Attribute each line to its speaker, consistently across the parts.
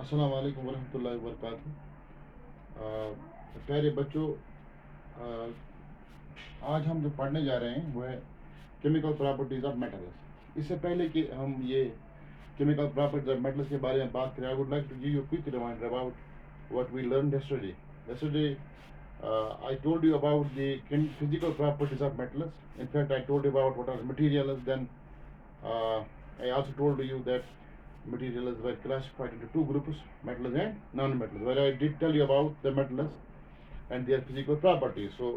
Speaker 1: अस्सलाम वालेकुम वरहमतुल्लाहि वबरकातुहू। प्यारे बच्चों, आज हम जो पढ़ने जा रहे हैं वो है केमिकल प्रॉपर्टीज़ ऑफ मेटल्स। इससे पहले कि हम ये केमिकल प्रॉपर्टीज ऑफ मेटल्स के बारे में बात करें, I would like to give you quick reminder about what we learn yesterday. I told you about the physical properties of metals. In fact, I told you about what are materials. Then I also told you that materials were classified into two groups, metals and non-metals, where I did tell you about the metals and their physical properties. So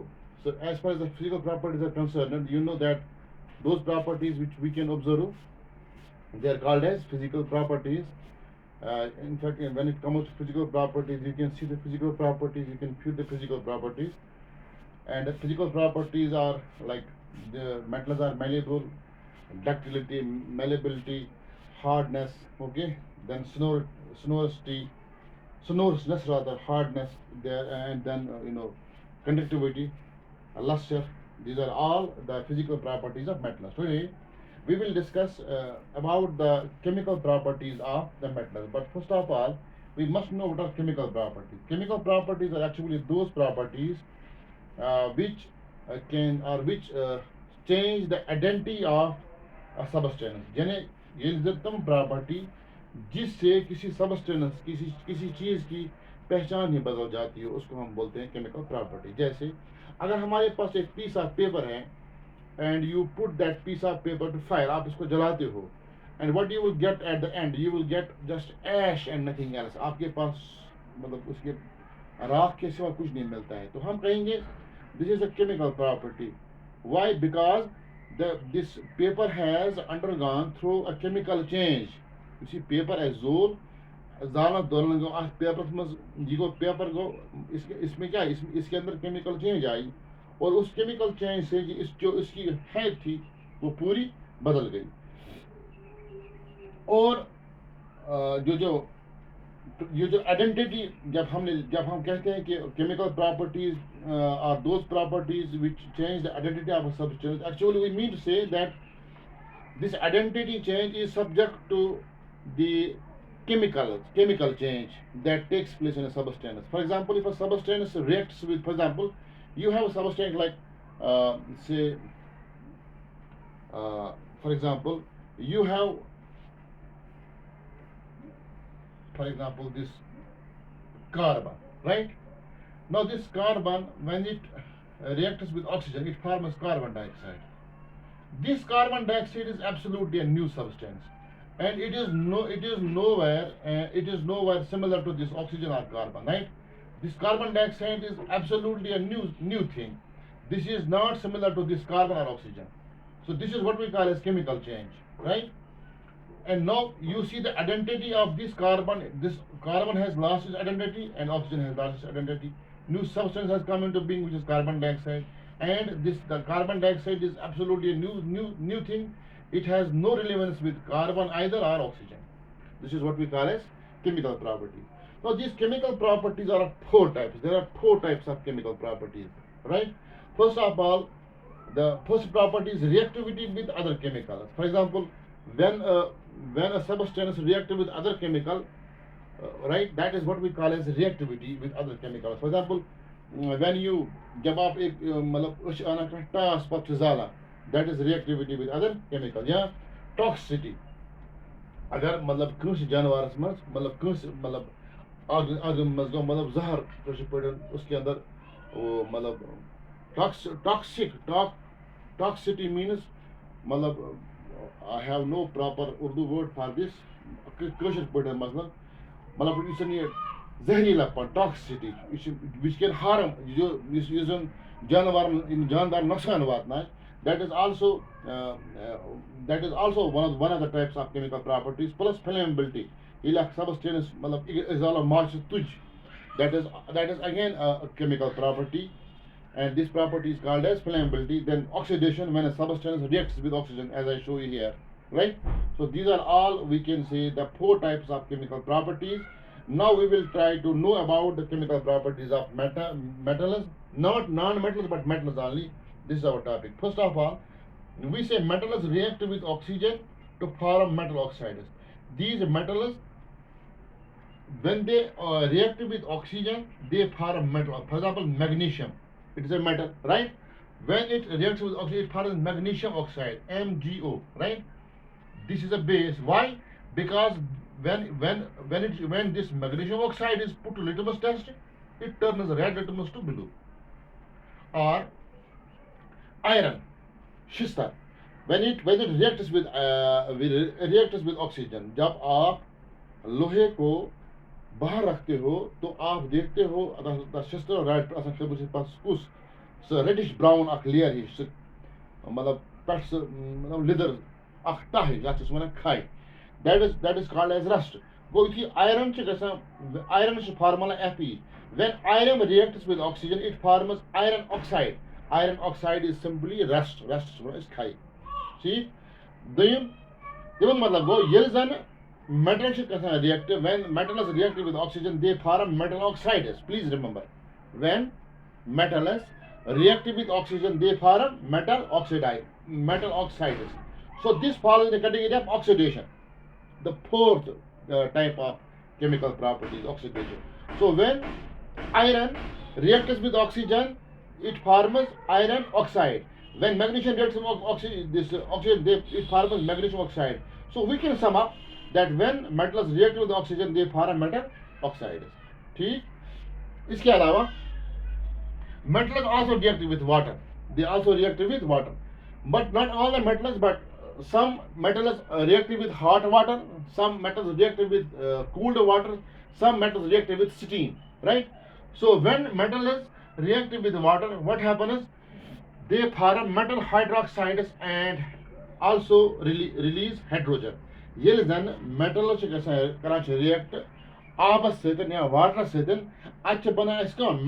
Speaker 1: as far as the physical properties are concerned, you know that those properties which we can observe, they are called as physical properties. In fact, when it comes to physical properties, you can see the physical properties, you can feel the physical properties. And the physical properties are like the metals are malleable, ductility, malleability, hardness, okay, then sonousness rather, hardness there, and then conductivity, luster. These are all the physical properties of metals. Today we will discuss about the chemical properties of the metals. But first of all, we must know what are chemical properties. Chemical properties are actually those properties which can or which change the identity of a substance. यानी ये तम property जिससे किसी substance किसी चीज़ की पहचान ही बदल जाती है, उसको हम बोलते हैं केमिकल प्रॉपर्टी। जैसे अगर हमारे पास एक पीस ऑफ पेपर है and you put that piece of paper to fire, आप इसको जलाते हो, and what you will get at the end, you will get just ash and nothing else. आपके पास मतलब उसके राख के सिवा कुछ नहीं मिलता है। तो हम कहेंगे this is a chemical property. Why? Because this paper has undergone through a chemical change. You see, paper azole ज़ाला दोलन गो आह पेपर में ये गो पेपर गो इसमें क्या इसके अंदर केमिकल चेंज आई, और उस केमिकल चेंज से जो इसकी हैड थी वो पूरी बदल गई। और जो जो ये जो आइडेंटिटी जब हम कहते हैं कि chemical properties are those properties which change the identity of a substance, actually we mean to say that this identity change is subject to the chemical change that takes place in a substance. For example, if a substance reacts with, for example, you have a substance like say for example you have for example this carbon, right? Now this carbon, when it reacts with oxygen, it forms carbon dioxide. This carbon dioxide is absolutely a new substance, and it is nowhere similar to this oxygen or carbon, right? This carbon dioxide is absolutely a new thing. This is not similar to this carbon or oxygen. So this is what we call as chemical change, right? And now you see the identity of this carbon. This carbon has lost its identity and oxygen has lost its identity. New substance has come into being, which is carbon dioxide, and the carbon dioxide is absolutely a new thing. It has no relevance with carbon either or oxygen. This is what we call as chemical property. Now these chemical properties are of four types. There are four types of chemical properties, right? First of all, the first property is reactivity with other chemicals. For example, when uh, when a substance reacts with other chemical, right, that is what we call as reactivity with other chemicals. For example, when you जब आप एक मतलब उस आना का टास पक्ष ज़ाला, that is reactivity with other chemical. या toxicity, अगर मतलब कौन जानवरस मज मतलब कौन मतलब आग मज गो मतलब जहर कशर पे उसके अंदर वो मतलब toxicity means मतलब I have no proper Urdu word for this. कशर पे मतलब मतलब इस ये जहरीला toxicity which can harm जो इस जानदार नुकसान वातना, that is also one of the types of chemical properties. Plus flammability, इलाक substance मतलब इजाला मार्च तुझ, that is again a chemical property, and this property is called as flammability. Then oxidation, when a substance reacts with oxygen, as I show you here, right? So these are all, we can say, the four types of chemical properties. Now we will try to know about the chemical properties of metals, not non-metals but metals only. This is our topic. First of all, we say metals react with oxygen to form metal oxides. These metals when they react with oxygen, they form metal. For example, magnesium. It is a metal, right? When it reacts with oxygen, it forms magnesium oxide, MgO, right? This is a base. Why? Because when this magnesium oxide is put to litmus test, it turns red litmus to blue. Or iron, शिस्तर, when it reacts with oxygen, जब आप लोहे को बाहर रखते हो तो आप देखते हो शिस्तर रेड रेडिश ब्राउन अख लेयर हिश मतलब पे मतलब लिदर अख तह यथ वन खाई that is called as rust. Go you iron iron formula Fe. When iron reacts with oxygen, it forms iron oxide. Iron oxide is simply rust is खाई. See, दोयम तमिक मतलब गो ये जन metal react, when metal is reacted with oxygen, they form metal oxides. Please remember, when metal is reacted with oxygen, they form metal oxides. So this falls in the category of oxidation, the fourth type of chemical properties, oxidation. So when iron reacts with oxygen, it forms iron oxide. When magnesium reacts with oxygen, it forms magnesium oxide. So we can sum up that when metals react with oxygen, they form metal oxides. ठीक. इसके अलावा metals also react with water. They also react with water, but not all the metals. But some metals react with hot water. Some metals react with cooled water. Some metals react with steam. Right. So when metals react with water, what happens? They form metal hydroxides and also release hydrogen. Yel zan metal karan react आबस सतन या water सतन अच्छे बना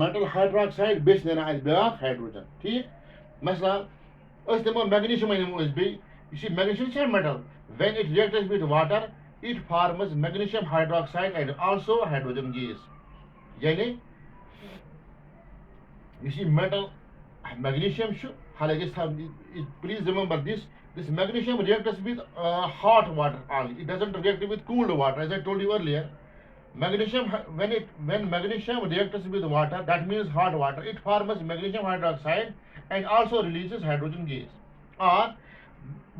Speaker 1: metal hydroxide base नेना ब्या hydrogen ठीक मसला नमो magnesium नमो बे magnesium metal when it reacts with water it forms magnesium hydroxide and also hydrogen gas यानी metal magnesium please remember this magnesium reacts with hot water only. It doesn't react with cooled water, as I told you earlier. Magnesium, when magnesium reacts with water, that means hot water, it forms magnesium hydroxide and also releases hydrogen gas. Or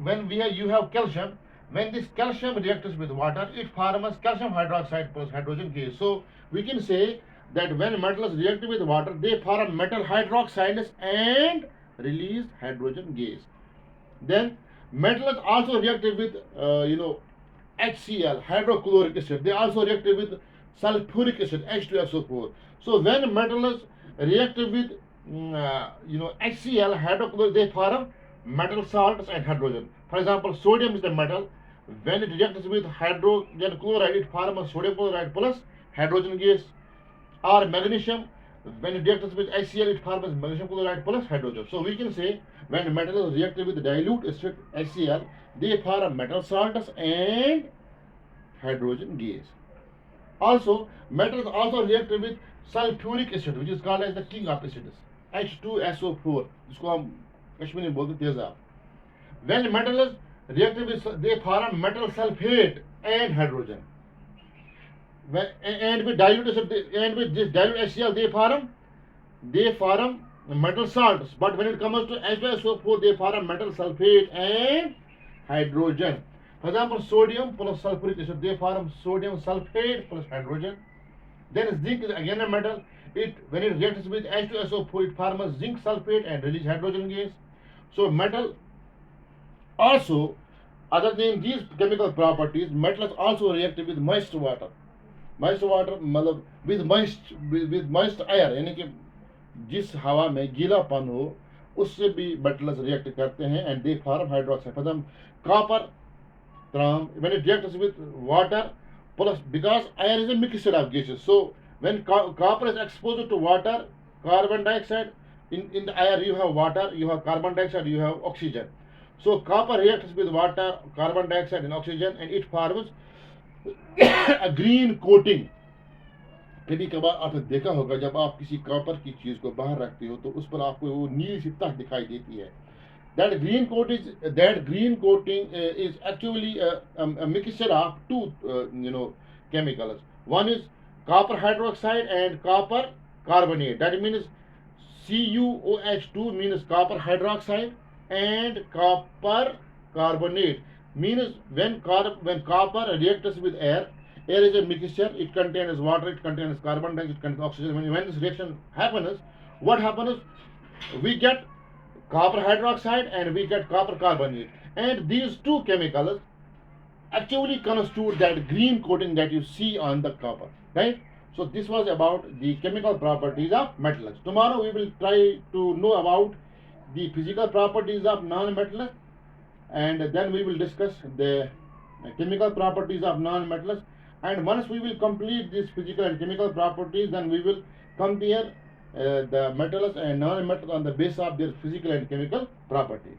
Speaker 1: when you have calcium, when this calcium reacts with water, it forms calcium hydroxide plus hydrogen gas. So we can say that when metals react with water, they form metal hydroxides and release hydrogen gas. Then metals also react with HCl, hydrochloric acid. They also react with sulfuric acid, H2SO4. So when metals react with HCl, hydrochloric, they form metal salts and hydrogen. For example, sodium is the metal. When it reacts with hydrogen chloride, it forms sodium chloride plus hydrogen gas. Or magnesium, when it reacts with HCl, it forms magnesium chloride plus hydrogen. So we can say when metals react with dilute acid HCl, they form metal salts and hydrogen gas. Also, metals also react with sulfuric acid, which is called as the king of acids, H2SO4. जिसको हम कश्मीरी में बोलते हैं तेजाब. When metals react with, they form metal sulfate and hydrogen. And with dilute acid, and with this dilute HCl, they form metal salts. But when it comes to H2SO4, they form metal sulfate and hydrogen. For example, sodium plus sulfuric acid, they form sodium sulfate plus hydrogen. Then zinc is again a metal. When it reacts with H2SO4, it forms zinc sulfate and release hydrogen gas. So metal also, other than these chemical properties, metals also react with moist water. Moist water मतलब with moist air, यानी कि जिस हवा में गीलापन हो उससे भी metals react करते हैं and they form hydroxide. For example, copper, when it reacts with water plus, because air is a mixture of gases, so when copper is exposed to water, carbon dioxide, in the air you have water, you have carbon dioxide, you have oxygen. So copper reacts with water, carbon dioxide and oxygen and it forms a green coating. कभी कभार आपने देखा होगा जब आप किसी copper की चीज को बाहर रखते हो तो उस पर आपको वो नीली सी तह दिखाई देती है. That green coating is actually a mixture of two chemicals. One is copper hydroxide and copper carbonate. That means CuOH2 means copper hydroxide, and copper carbonate means when copper reacts with air, air is a mixture, it contains water, it contains carbon dioxide, it contains oxygen. When this reaction happens, what happens? We get copper hydroxide and we get copper carbonate, and these two chemicals actually constitute that green coating that you see on the copper, right? So this was about the chemical properties of metals. Tomorrow we will try to know about the physical properties of non-metals, and then we will discuss the chemical properties of non-metals. And once we will complete these physical and chemical properties, then we will compare the metals and non-metals on the basis of their physical and chemical properties.